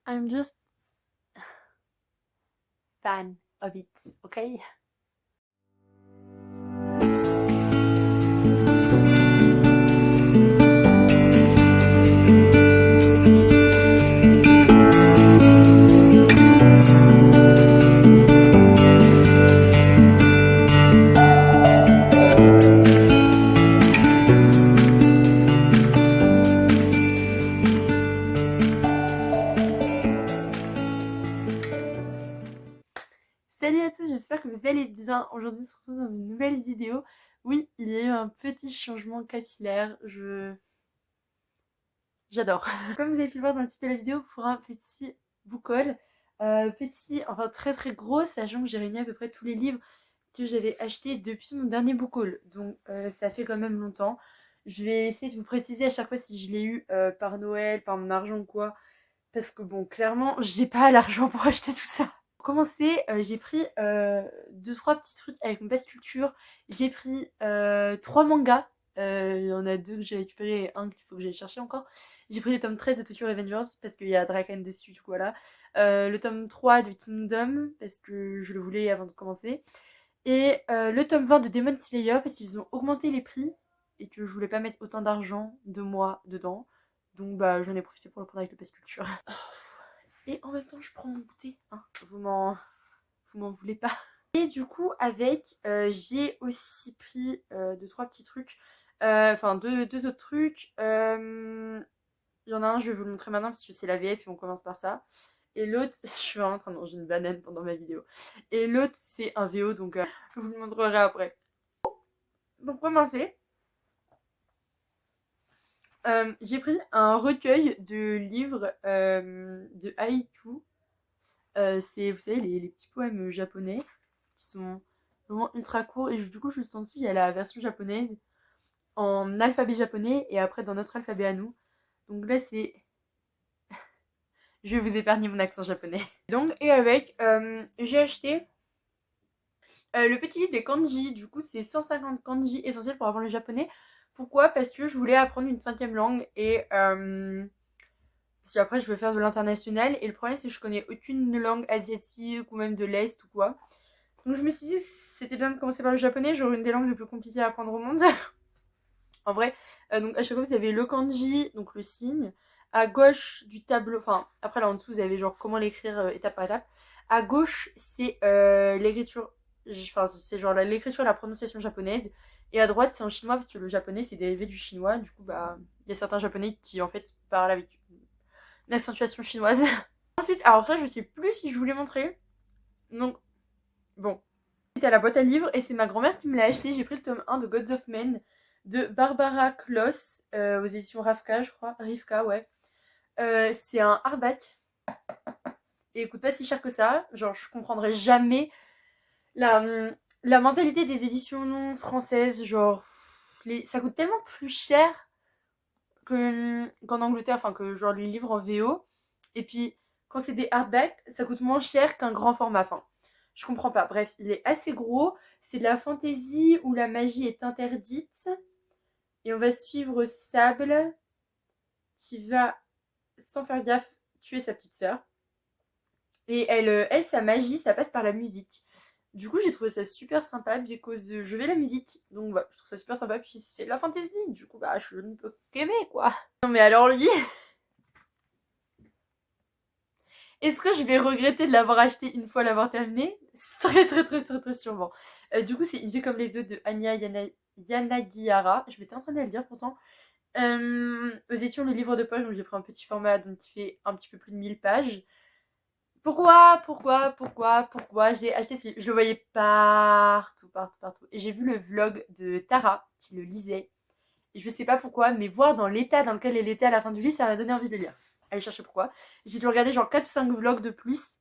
I'm just fan of it, okay? Salut à tous, j'espère que vous allez bien. Aujourd'hui, on se retrouve dans une nouvelle vidéo. Oui, il y a eu un petit changement capillaire. J'adore. Comme vous avez pu le voir dans le titre de la vidéo, pour un petit book haul. Petit, enfin très très gros, sachant que j'ai réuni à peu près tous les livres que j'avais achetés depuis mon dernier book haul. Donc ça fait quand même longtemps. Je vais essayer de vous préciser à chaque fois si je l'ai eu par Noël, par mon argent ou quoi. Parce que bon, clairement, j'ai pas l'argent pour acheter tout ça. Pour commencer, j'ai pris 2-3 petits trucs avec mon passe culture. J'ai pris 3 mangas. Il y en a 2 que j'ai récupéré et un qu'il faut que j'aille chercher encore. J'ai pris le tome 13 de Tokyo Revengers parce qu'il y a Draken dessus, du coup voilà. Le tome 3 de Kingdom parce que je le voulais avant de commencer. Et le tome 20 de Demon Slayer parce qu'ils ont augmenté les prix et que je voulais pas mettre autant d'argent de moi dedans. Donc bah j'en ai profité pour le prendre avec le pass culture. Et en même temps je prends mon goûter, hein. Vous m'en voulez pas. Et du coup avec j'ai aussi pris 2-3 petits trucs. Enfin deux autres trucs. Il y en a un, je vais vous le montrer maintenant parce que c'est la VF et on commence par ça. Et l'autre, je suis vraiment en train de manger une banane pendant ma vidéo. Et l'autre, c'est un VO, donc je vous le montrerai après. Pour commencer, j'ai pris un recueil de livres de haïku. C'est, vous savez, les petits poèmes japonais qui sont vraiment ultra courts. Et du coup, juste en dessous, il y a la version japonaise en alphabet japonais et après dans notre alphabet à nous. Donc là, c'est... Je vais vous épargner mon accent japonais. Donc, et avec, j'ai acheté le petit livre des kanji. Du coup, c'est 150 kanji essentiels pour apprendre le japonais. Pourquoi? Parce que je voulais apprendre une 5e langue et parce qu'après je veux faire de l'international. Et le problème, c'est que je connais aucune langue asiatique ou même de l'Est ou quoi. Donc je me suis dit c'était bien de commencer par le japonais, j'aurais une des langues les plus compliquées à apprendre au monde. En vrai, donc à chaque fois vous avez le kanji, donc le signe. À gauche du tableau, enfin après là en dessous vous avez genre comment l'écrire étape par étape. À gauche c'est l'écriture, enfin c'est genre l'écriture et la prononciation japonaise. Et à droite c'est en chinois parce que le japonais c'est dérivé du chinois. Du coup bah il y a certains japonais qui en fait parlent avec une accentuation chinoise. Ensuite, alors ça je sais plus si je vous l'ai montré. Donc bon, c'était à la boîte à livres et c'est ma grand-mère qui me l'a acheté. J'ai pris le tome 1 de Gods of Men de Barbara Kloss aux éditions Rafka, je crois. Rivka, ouais. C'est un hardback et il coûte pas si cher que ça. Genre, je comprendrai jamais la, la mentalité des éditions non françaises. Genre, ça coûte tellement plus cher qu'en Angleterre, enfin que genre les livres en VO. Et puis, quand c'est des hardbacks, ça coûte moins cher qu'un grand format. Enfin, je comprends pas. Bref, il est assez gros. C'est de la fantaisie où la magie est interdite. Et on va suivre Sable qui va, sans faire gaffe, tuer sa petite sœur. Et elle, sa magie, ça passe par la musique. Du coup, j'ai trouvé ça super sympa, because je vais la musique. Donc, bah, je trouve ça super sympa. Puis, c'est de la fantaisie. Du coup, bah, je ne peux qu'aimer, quoi. Non, mais alors, lui, est-ce que je vais regretter de l'avoir acheté une fois l'avoir terminé? Très, très, très, très, très sûrement. Du coup, c'est Une vie comme les autres de Anya Yanagihara. Je m'étais en train de le dire pourtant. Aux éditions Le Livre de Poche, donc j'ai pris un petit format donc qui fait un petit peu plus de 1000 pages. Pourquoi j'ai acheté celui. Je le voyais partout, partout, partout. Et j'ai vu le vlog de Tara qui le lisait. Et je sais pas pourquoi, mais voir dans l'état dans lequel elle était à la fin du livre, ça m'a donné envie de le lire. Allez chercher pourquoi. J'ai dû regarder genre 4 ou 5 vlogs de plus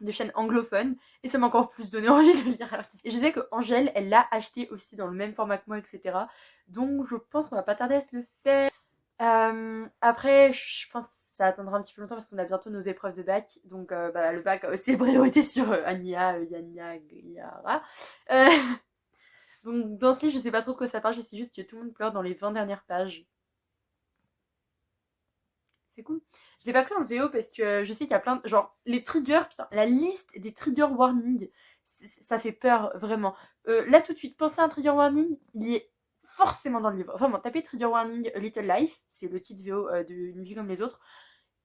de chaînes anglophones et ça m'a encore plus donné envie de lire l'artiste. Et je sais que Angèle, elle l'a acheté aussi dans le même format que moi, etc. Donc je pense qu'on va pas tarder à se le faire. Après, je pense que ça attendra un petit peu longtemps parce qu'on a bientôt nos épreuves de bac. Donc bah, le bac a aussi priorité sur Anya, Yania, Yara. Euh, donc dans ce livre, je sais pas trop de quoi ça parle, je sais juste que tout le monde pleure dans les 20 dernières pages. C'est cool. Je l'ai pas pris en VO parce que je sais qu'il y a plein de... Genre, les triggers, putain, la liste des trigger warnings, ça fait peur, vraiment. Là, tout de suite, pensez à un trigger warning, il est forcément dans le livre. Vraiment, tapez trigger warning Little Life, c'est le titre VO de Une vie comme les autres,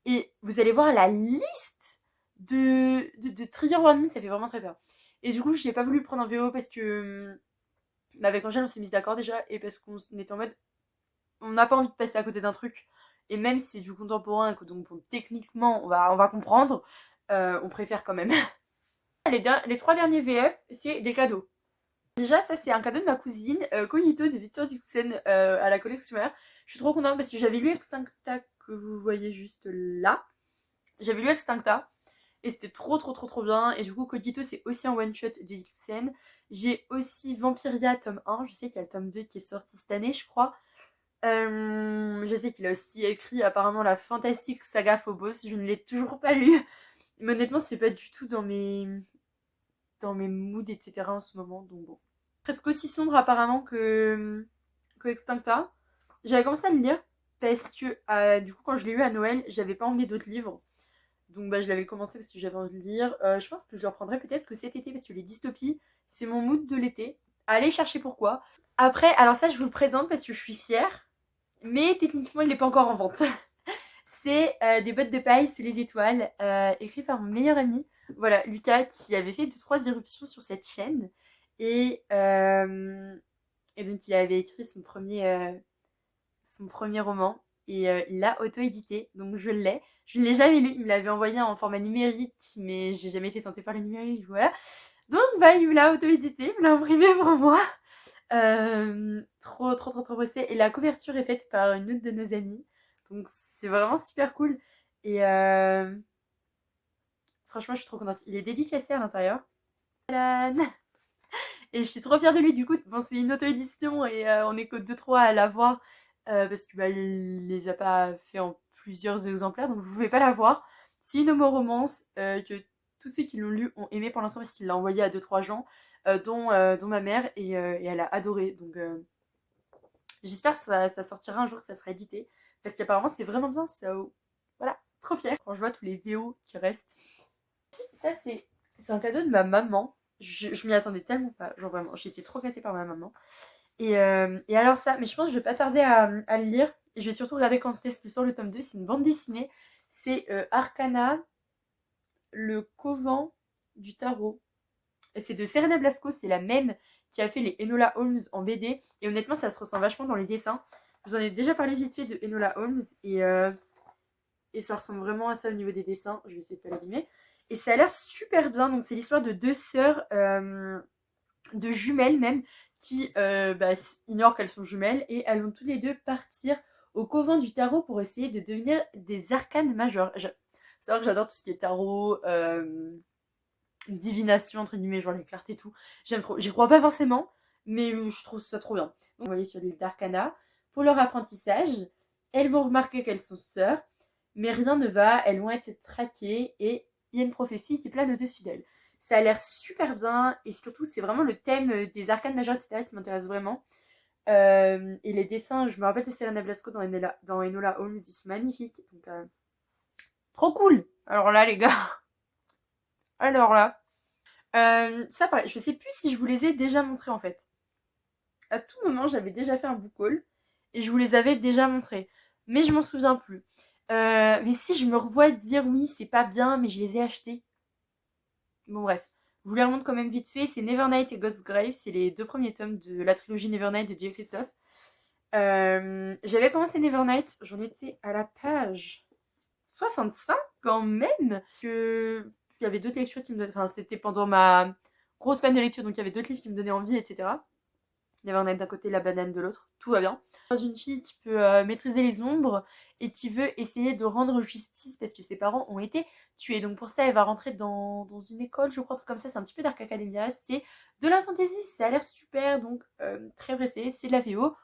et vous allez voir la liste de trigger warning, ça fait vraiment très peur. Et du coup, je n'ai pas voulu le prendre en VO parce que... Bah, avec Angèle, on s'est mis d'accord déjà, et parce qu'on était en mode... On n'a pas envie de passer à côté d'un truc. Et même si c'est du contemporain, donc bon, techniquement, on va comprendre, on préfère quand même. Les 3 derniers VF, c'est des cadeaux. Déjà, ça, c'est un cadeau de ma cousine, Cognito de Victor Dixon à la collection R. Je suis trop contente parce que j'avais lu Extincta, que vous voyez juste là. J'avais lu Extincta. Et c'était trop bien. Et du coup, Cognito, c'est aussi un one-shot de Dixon. J'ai aussi Vampiria, tome 1. Je sais qu'il y a le tome 2 qui est sorti cette année, je crois. Je sais qu'il a aussi écrit apparemment la fantastique saga Phobos. Je ne l'ai toujours pas lu. Mais honnêtement, c'est pas du tout dans mes moods, etc. en ce moment. Donc bon. Presque aussi sombre apparemment que Extincta. J'avais commencé à le lire parce que du coup, quand je l'ai eu à Noël, j'avais pas emmené d'autres livres. Donc bah, je l'avais commencé parce que j'avais envie de lire. Je pense que je le reprendrai peut-être que cet été parce que les dystopies, c'est mon mood de l'été. Allez chercher pourquoi. Après, alors ça, je vous le présente parce que je suis fière. Mais techniquement, il n'est pas encore en vente. C'est Des bottes de paille sous les étoiles, écrit par mon meilleur ami. Voilà, Lucas, qui avait fait 2-3 éruptions sur cette chaîne. Et, euh, et donc, il avait écrit son premier roman. Et il l'a auto-édité, donc je l'ai. Je ne l'ai jamais lu, il me l'avait envoyé en format numérique, mais j'ai jamais été tentée par le numérique, voilà. Donc, bah, il me l'a auto-édité, il me l'a imprimé pour moi. Trop bossé. Et la couverture est faite par une autre de nos amies. Donc c'est vraiment super cool. Et franchement, je suis trop contente. Il est dédicacé à l'intérieur. Tadam. Et je suis trop fière de lui. Du coup, bon, c'est une auto-édition et on est que 2-3 à l'avoir. Parce que bah, il les a pas fait en plusieurs exemplaires. Donc vous pouvez pas l'avoir. C'est une homo-romance que tous ceux qui l'ont lu ont aimé pour l'instant parce qu'il l'a envoyé à 2-3 gens. Dont ma mère et elle a adoré. Donc j'espère que ça sortira un jour, que ça sera édité. Parce qu'apparemment, c'est vraiment bien. Voilà, trop fière. Quand je vois tous les VO qui restent. Ça, c'est un cadeau de ma maman. Je m'y attendais tellement pas. Genre vraiment, j'ai été trop gâtée par ma maman. Et alors ça, mais je pense que je vais pas tarder à le lire. Et je vais surtout regarder quand est-ce que sort le tome 2. C'est une bande dessinée. C'est Arcana, le couvent du tarot. Et c'est de Serena Blasco, c'est la même qui a fait les Enola Holmes en BD. Et honnêtement, ça se ressent vachement dans les dessins. Je vous en ai déjà parlé vite fait de Enola Holmes. Et ça ressemble vraiment à ça au niveau des dessins. Je vais essayer de pas l'abîmer. Et ça a l'air super bien. Donc c'est l'histoire de deux sœurs, de jumelles même, qui ignorent qu'elles sont jumelles. Et elles vont toutes les deux partir au couvent du tarot pour essayer de devenir des arcanes majeurs. C'est vrai que j'adore tout ce qui est tarot, divination entre guillemets, genre les cartes et tout. J'aime trop. J'y crois pas forcément, mais je trouve ça trop bien. Donc, vous voyez sur l'île d'Arcana, pour leur apprentissage, elles vont remarquer qu'elles sont sœurs, mais rien ne va, elles vont être traquées et il y a une prophétie qui plane au-dessus d'elles. Ça a l'air super bien et surtout c'est vraiment le thème des arcanes majeures, etc. qui m'intéresse vraiment. Et les dessins, je me rappelle de Serena Blasco dans Enola Holmes, ils sont magnifiques. Donc, trop cool. Alors là les gars, alors là. Ça pareil, je sais plus si je vous les ai déjà montrés en fait. À tout moment, j'avais déjà fait un book haul et je vous les avais déjà montrés. Mais je m'en souviens plus. Mais si je me revois dire oui, c'est pas bien, mais je les ai achetés. Bon, bref. Je vous les remonte quand même vite fait. C'est Nevernight et Ghostgrave. C'est les 2 premiers tomes de la trilogie Nevernight de J. Christophe. J'avais commencé Nevernight. J'en étais à la page 65 quand même. Il y avait d'autres lectures qui me donnaient. Enfin, c'était pendant ma grosse panne de lecture, donc il y avait d'autres livres qui me donnaient envie, etc. Nevernight d'un côté, la banane de l'autre. Tout va bien. Une fille qui peut maîtriser les ombres et qui veut essayer de rendre justice parce que ses parents ont été tués. Donc pour ça, elle va rentrer dans une école, je crois, un truc comme ça. C'est un petit peu Dark Academia. C'est de la fantasy, ça a l'air super. Donc très pressé. C'est de la VO.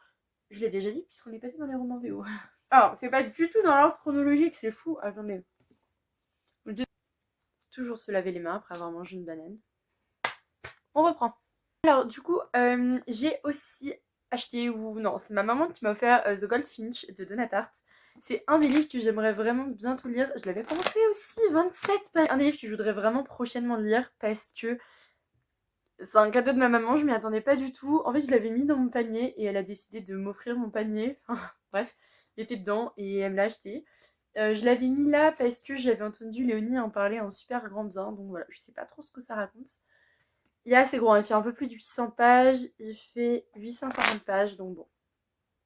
Je l'ai déjà dit puisqu'on est passé dans les romans VO. Alors, c'est pas du tout dans l'ordre chronologique, c'est fou. Attendez. Toujours se laver les mains après avoir mangé une banane. On reprend. Alors, du coup, j'ai aussi acheté, ou non, c'est ma maman qui m'a offert The Goldfinch de Donna Tartt. C'est un des livres que j'aimerais vraiment bientôt lire. Je l'avais commencé aussi, 27 pages. Un des livres que je voudrais vraiment prochainement lire parce que c'est un cadeau de ma maman, je m'y attendais pas du tout. En fait, je l'avais mis dans mon panier et elle a décidé de m'offrir mon panier. Enfin, bref, il était dedans et elle me l'a acheté. Je l'avais mis là parce que j'avais entendu Léonie en parler en super grand bien. Donc voilà, je sais pas trop ce que ça raconte. Il est assez grand, il fait un peu plus de 800 pages. Il fait 850 pages, donc bon.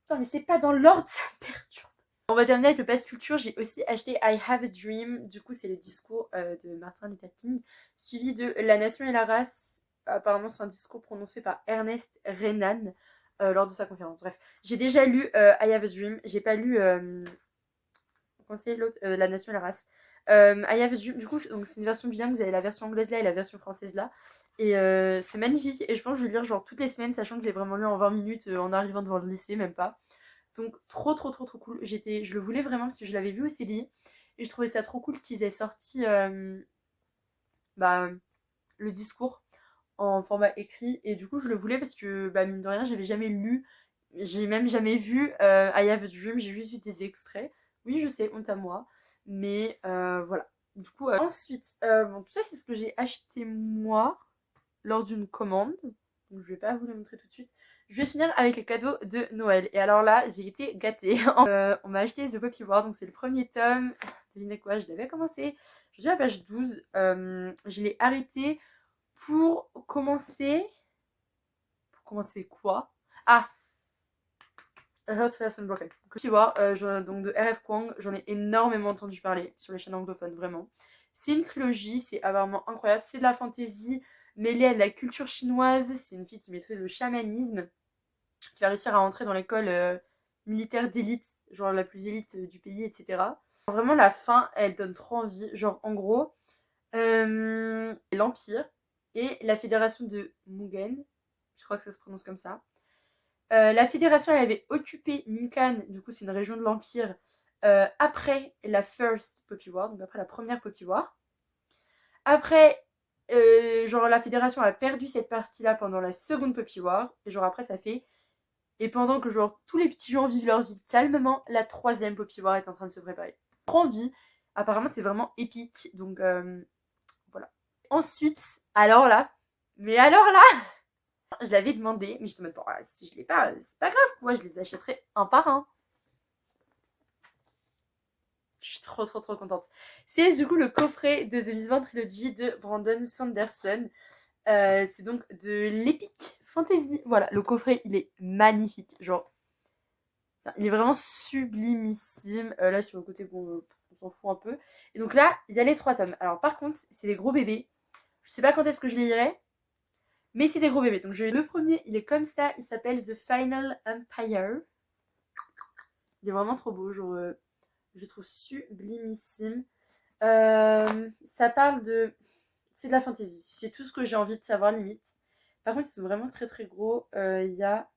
Non mais c'est pas dans l'ordre, ça me perturbe. On va terminer avec le pass culture. J'ai aussi acheté I Have a Dream. Du coup, c'est le discours de Martin Luther King, suivi de La Nation et la race. Apparemment, c'est un discours prononcé par Ernest Renan lors de sa conférence. Bref, j'ai déjà lu I Have a Dream. J'ai pas lu comment c'est l'autre, La Nation et la race. I Have a Dream. Du coup, donc c'est une version bilingue. Vous avez la version anglaise là et la version française là. Et c'est magnifique. Et je pense que je vais le lire genre toutes les semaines, sachant que je l'ai vraiment lu en 20 minutes en arrivant devant le lycée, même pas. Donc trop cool. Je le voulais vraiment parce que je l'avais vu au CDI et je trouvais ça trop cool qu'ils aient sorti bah, le discours en format écrit. Et du coup je le voulais parce que bah, mine de rien j'avais jamais lu, j'ai même jamais vu I Have a Dream, j'ai juste vu des extraits. Oui je sais, honte à moi. Mais voilà. Du coup ensuite, bon, tout ça c'est ce que j'ai acheté moi lors d'une commande. Donc je vais pas vous le montrer tout de suite. Je vais finir avec les cadeaux de Noël. Et alors là, j'ai été gâtée. On m'a acheté The Poppy War, donc c'est le premier tome. Devinez quoi, je l'avais commencé. Je suis à la page 12. Je l'ai arrêté pour commencer... Pour commencer quoi? Ah, Heart, Fast and Broken. Poppy War, donc de R.F. Kuang, j'en ai énormément entendu parler sur les chaînes anglophones, vraiment. C'est une trilogie, c'est apparemment incroyable. C'est de la fantasy mêlée à de la culture chinoise. C'est une fille qui maîtrise le chamanisme, qui va réussir à rentrer dans l'école militaire d'élite, genre la plus élite du pays, etc. Vraiment, la fin, elle donne trop envie. Genre, en gros, l'Empire et la fédération de Mugen, je crois que ça se prononce comme ça. La fédération, elle avait occupé Ninkan, du coup, c'est une région de l'Empire, après la First Poppy War, donc après la première Poppy War. Après, genre, la fédération a perdu cette partie-là pendant la seconde Poppy War, et genre, après, ça fait. Et pendant que genre tous les petits gens vivent leur vie calmement, la troisième Poppy War est en train de se préparer. Prends vie. Apparemment c'est vraiment épique. Donc voilà. Ensuite, alors là, je l'avais demandé, mais je te demande pas, si je l'ai pas, c'est pas grave, moi je les achèterai un par un. Je suis trop contente. C'est du coup le coffret de The Vivant Trilogy de Brandon Sanderson. C'est donc de l'épique fantasy. Voilà, le coffret il est magnifique. Genre, il est vraiment sublimissime. Là, sur le côté, bon, on s'en fout un peu. Et donc là, il y a les 3 tomes. Alors, par contre, c'est des gros bébés. Je sais pas quand est-ce que je les lirai, mais c'est des gros bébés. Donc, le premier, il est comme ça. Il s'appelle The Final Empire. Il est vraiment trop beau. Genre, je le trouve sublimissime. Ça parle de. C'est de la fantasy. C'est tout ce que j'ai envie de savoir, limite. Par contre, ils sont vraiment très gros. Il y a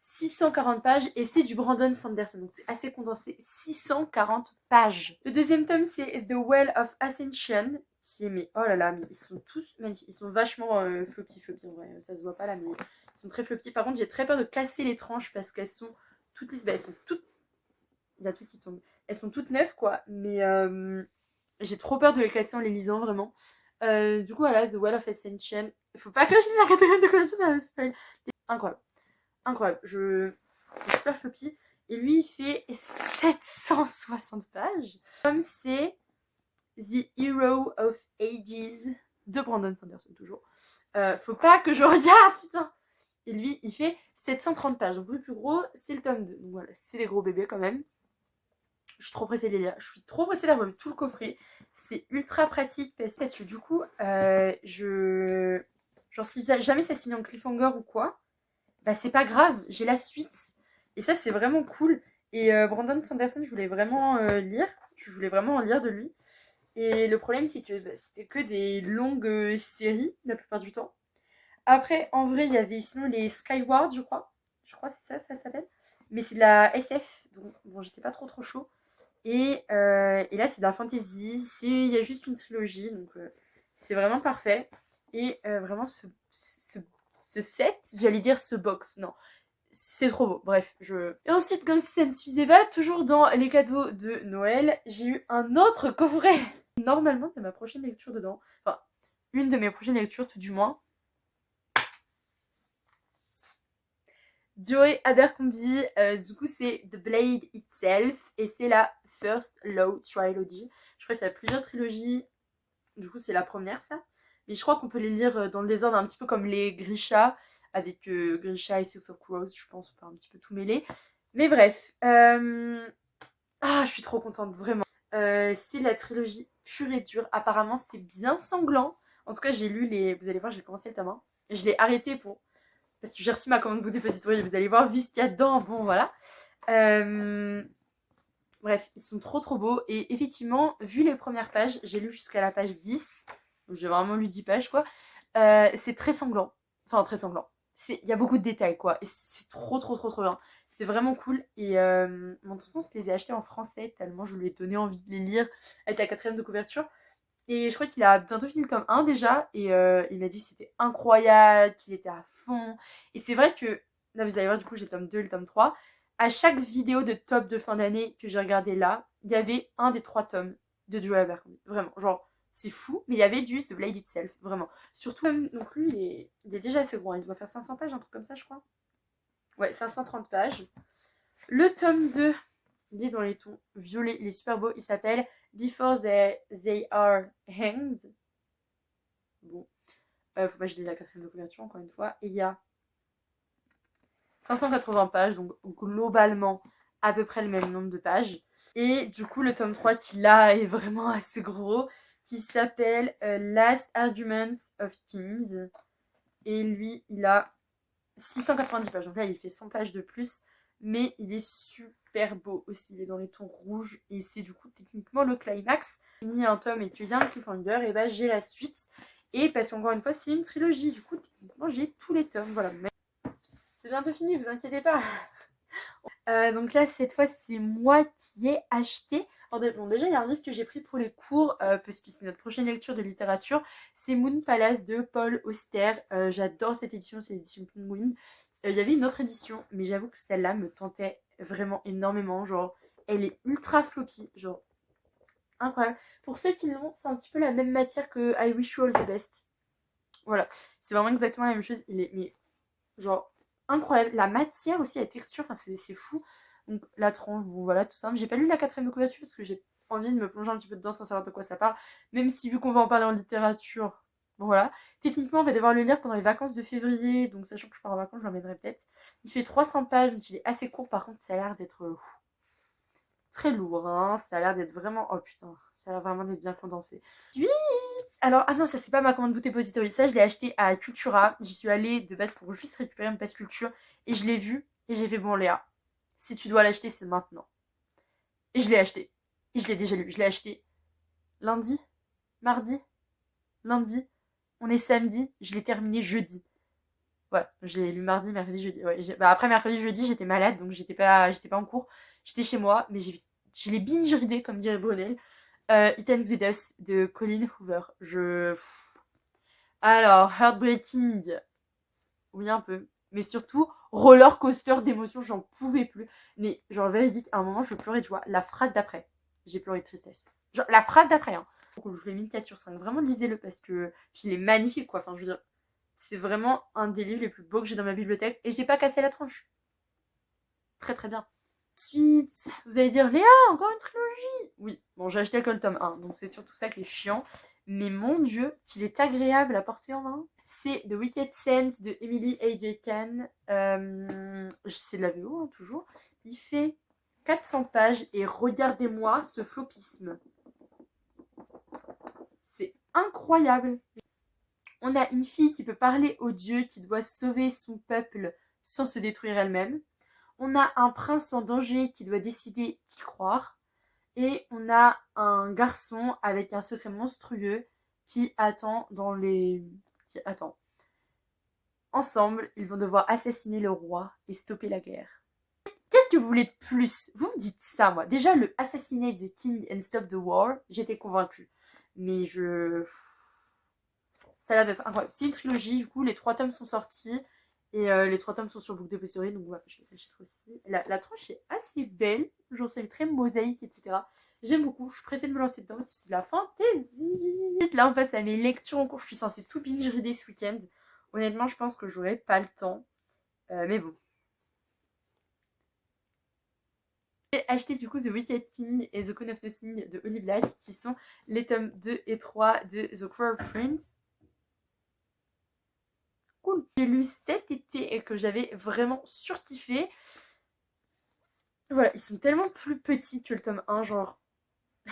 640 pages et c'est du Brandon Sanderson, donc c'est assez condensé, 640 pages. Le deuxième tome c'est The Well of Ascension, qui est, mais oh là là, mais ils sont tous magnifiques, ils sont vachement floppy en vrai, ça se voit pas là, mais ils sont très floppy. Par contre j'ai très peur de casser les tranches parce qu'elles sont toutes lisses, elles sont toutes, il y a tout qui tombe, elles sont toutes neuves quoi, mais j'ai trop peur de les casser en les lisant vraiment. Du coup voilà, The Well of Ascension, faut pas que je dise la quatrième de couverture, ça va spoil. Incroyable. C'est super floppy. Et lui, il fait 760 pages. Comme c'est The Hero of Ages de Brandon Sanderson, toujours. Faut pas que je regarde, putain. Et lui, il fait 730 pages. Donc le plus gros, c'est le tome 2. Donc voilà, c'est des gros bébés quand même. Je suis trop pressée de les lire. Je suis trop pressée d'avoir lu tout le coffret. C'est ultra pratique parce que du coup, genre si jamais ça signe en cliffhanger ou quoi, bah c'est pas grave, j'ai la suite. Et ça c'est vraiment cool. Et Brandon Sanderson, je voulais vraiment lire. Je voulais vraiment en lire de lui. Et le problème c'est que c'était que des longues séries la plupart du temps. Après, en vrai, il y avait sinon les Skyward, je crois. Je crois que c'est ça s'appelle. Mais c'est de la SF, donc bon, j'étais pas trop chaud. Et là, c'est de la fantasy. Il y a juste une trilogie, donc c'est vraiment parfait. Et vraiment, ce set, j'allais dire ce box, non. c'est trop beau, bref, Et ensuite, comme si ça ne suffisait pas, toujours dans les cadeaux de Noël, j'ai eu un autre coffret. Normalement, il y a ma prochaine lecture dedans. Enfin, une de mes prochaines lectures, tout du moins. Joy Abercrombie, du coup, c'est The Blade Itself, et c'est la First Law Trilogy. Je crois qu'il y a plusieurs trilogies, du coup, c'est la première, ça. Mais je crois qu'on peut les lire dans le désordre, un petit peu comme les Grisha, avec Grisha et Six of Crows, je pense, on peut un petit peu tout mêler. Mais bref, ah, je suis trop contente, vraiment. C'est la trilogie pure et dure. Apparemment, c'est bien sanglant. En tout cas, j'ai lu les... Vous allez voir, j'ai commencé le tome 1. Et je l'ai arrêté pour... Parce que j'ai reçu ma commande Book Depository. Vous allez voir, vu ce qu'il y a dedans, bon, voilà. Bref, ils sont trop trop beaux. Et effectivement, vu les premières pages, j'ai lu jusqu'à la page 10. Donc j'ai vraiment lu 10 pages, quoi. C'est très sanglant. Enfin, très sanglant. Il y a beaucoup de détails, quoi. Et c'est trop trop trop trop bien. C'est vraiment cool. Et mon tonton se les a achetés en français tellement je lui ai donné envie de les lire avec la 4ème de couverture. Et je crois qu'il a bientôt fini le tome 1 déjà. Et il m'a dit que c'était incroyable, qu'il était à fond. Et c'est vrai que, là vous allez voir, du coup j'ai le tome 2 et le tome 3. À chaque vidéo de top de fin d'année que j'ai regardé là, il y avait un des 3 tomes de Joy Abercrombie. Vraiment, genre, c'est fou. Mais il y avait du The Blade Itself, vraiment. Surtout, donc lui, il est déjà assez gros. Il doit faire 500 pages, un truc comme ça, je crois. Ouais, 530 pages. Le tome 2, il est dans les tons violets, il est super beau. Il s'appelle Before They Are Hanged. Bon, faut pas que je dise la 4ème de couverture, encore une fois. Et il y a 580 pages, donc globalement à peu près le même nombre de pages. Et du coup, le tome 3 qui là est vraiment assez gros, qui s'appelle Last Arguments of Kings. Et lui, il a 690 pages. Donc là, il fait 100 pages de plus. Mais il est super beau aussi. Il est dans les tons rouges. Et c'est du coup techniquement le climax. Fini un tome et qu'il y a un cliffhanger, et bah j'ai la suite. Et parce qu'encore une fois, c'est une trilogie. Du coup, techniquement, j'ai tous les tomes. Voilà. C'est bientôt fini, vous inquiétez pas. Donc là, cette fois, c'est moi qui ai acheté. Alors, bon, déjà, il y a un livre que j'ai pris pour les cours, parce que c'est notre prochaine lecture de littérature. C'est Moon Palace de Paul Auster. J'adore cette édition, c'est l'édition Penguin. Il y avait une autre édition, mais j'avoue que celle-là me tentait vraiment énormément. Genre, elle est ultra floppy, genre incroyable. Pour ceux qui l'ont, c'est un petit peu la même matière que I Wish You All the Best. Voilà, c'est vraiment exactement la même chose. Il est, mais genre, incroyable. La matière aussi, la texture, enfin, c'est fou. Donc, la tranche, bon, voilà, tout simple. J'ai pas lu la 4ème de couverture parce que j'ai envie de me plonger un petit peu dedans sans savoir de quoi ça parle. Même si, vu qu'on va en parler en littérature, bon, voilà. Techniquement, on va devoir le lire pendant les vacances de février. Donc, sachant que je pars en vacances, je l'emmènerai peut-être. Il fait 300 pages, donc il est assez court. Par contre, ça a l'air d'être très lourd, hein. Ça a l'air d'être vraiment. Oh putain, ça a l'air vraiment d'être bien condensé. Alors, ah non, ça c'est pas ma commande Book Depository. Ça, je l'ai acheté à Cultura. J'y suis allée de base pour juste récupérer mon passe culture. Et je l'ai vu. Et j'ai fait, bon, Léa, si tu dois l'acheter, c'est maintenant. Et je l'ai acheté. Et je l'ai déjà lu. Je l'ai acheté lundi, mardi, lundi. On est samedi. Je l'ai terminé jeudi. Ouais, j'ai lu mardi, mercredi, jeudi. Ouais, bah après mercredi, jeudi, j'étais malade. Donc j'étais pas en cours. J'étais chez moi. Mais je l'ai binge-readé, comme dirait Brunel. It Ends With Us de Colin Hoover. Alors, Heartbreaking, oui un peu. Mais surtout, roller coaster d'émotions, j'en pouvais plus. Mais genre véridique, à un moment, je pleurais de joie. La phrase d'après, j'ai pleuré de tristesse. Genre, la phrase d'après, hein. Donc, je lui ai mis une 4 sur 5. Vraiment, lisez-le parce que... Puis il est magnifique, quoi. Enfin, je veux dire, c'est vraiment un des livres les plus beaux que j'ai dans ma bibliothèque. Et j'ai pas cassé la tranche. Très très bien. Ensuite, vous allez dire, Léa, encore une trilogie. Oui, bon, j'ai acheté que le tome 1, donc c'est surtout ça qui est chiant. Mais mon dieu, qu'il est agréable à porter en main. C'est The Wicked Sense de Emily A.J. Khan. C'est de la VO, hein, toujours. Il fait 400 pages et regardez-moi ce flopisme. C'est incroyable. On a une fille qui peut parler aux dieux, qui doit sauver son peuple sans se détruire elle-même. On a un prince en danger qui doit décider qui croire. Et on a un garçon avec un secret monstrueux qui attend dans les... Qui attend. Ensemble, ils vont devoir assassiner le roi et stopper la guerre. Qu'est-ce que vous voulez de plus? Vous me dites ça, moi. Déjà, le Assassinate the King and Stop the War, j'étais convaincue. Mais ça a l'air d'être incroyable. C'est une trilogie, du coup, les 3 tomes sont sortis. Et les 3 tomes sont sur Book Depository, donc voilà, je les achèterai aussi. La tranche est assez belle, genre c'est très mosaïque, etc. J'aime beaucoup, je suis pressée de me lancer dedans, c'est de la fantaisie. Là on passe à mes lectures en cours, je suis censée tout binge-reader ce week-end. Honnêtement, je pense que j'aurai pas le temps, mais bon. J'ai acheté du coup The Wicked King et The Queen of Nothing de Holly Black, qui sont les tomes 2 et 3 de The Crow Prince. Cool. J'ai lu cet été et que j'avais vraiment surkiffé. Voilà, ils sont tellement plus petits que le tome 1, genre. Ils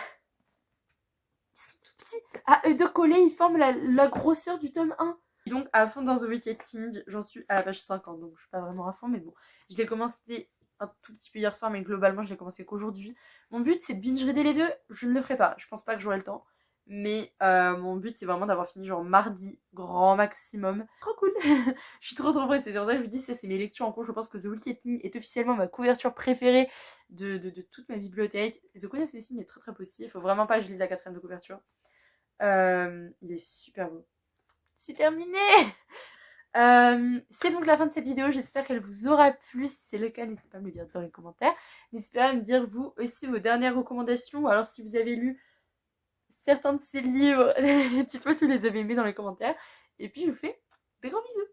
sont tout petits. À eux deux collés, ils forment la grosseur du tome 1. Et donc, à fond dans The Wicked King, j'en suis à la page 50, donc je suis pas vraiment à fond, mais bon. Je l'ai commencé un tout petit peu hier soir, mais globalement, je l'ai commencé qu'aujourd'hui. Mon but, c'est de binge-reader les deux. Je ne le ferai pas, je pense pas que j'aurai le temps. Mais mon but, c'est vraiment d'avoir fini genre mardi, grand maximum. Trop cool. Je suis trop pressée. C'est pour ça que je vous dis, ça, c'est mes lectures en cours. Je pense que The Wicked King est officiellement ma couverture préférée de toute ma bibliothèque. The Queen of the King est très très possible. Il faut vraiment pas que je lise la 4ème de couverture. Il est super beau. C'est terminé. C'est donc la fin de cette vidéo, j'espère qu'elle vous aura plu. Si c'est le cas, n'hésitez pas à me le dire dans les commentaires. N'hésitez pas à me dire vous aussi vos dernières recommandations, ou alors si vous avez lu certains de ces livres, dites-moi si vous les avez aimés dans les commentaires. Et puis je vous fais des gros bisous.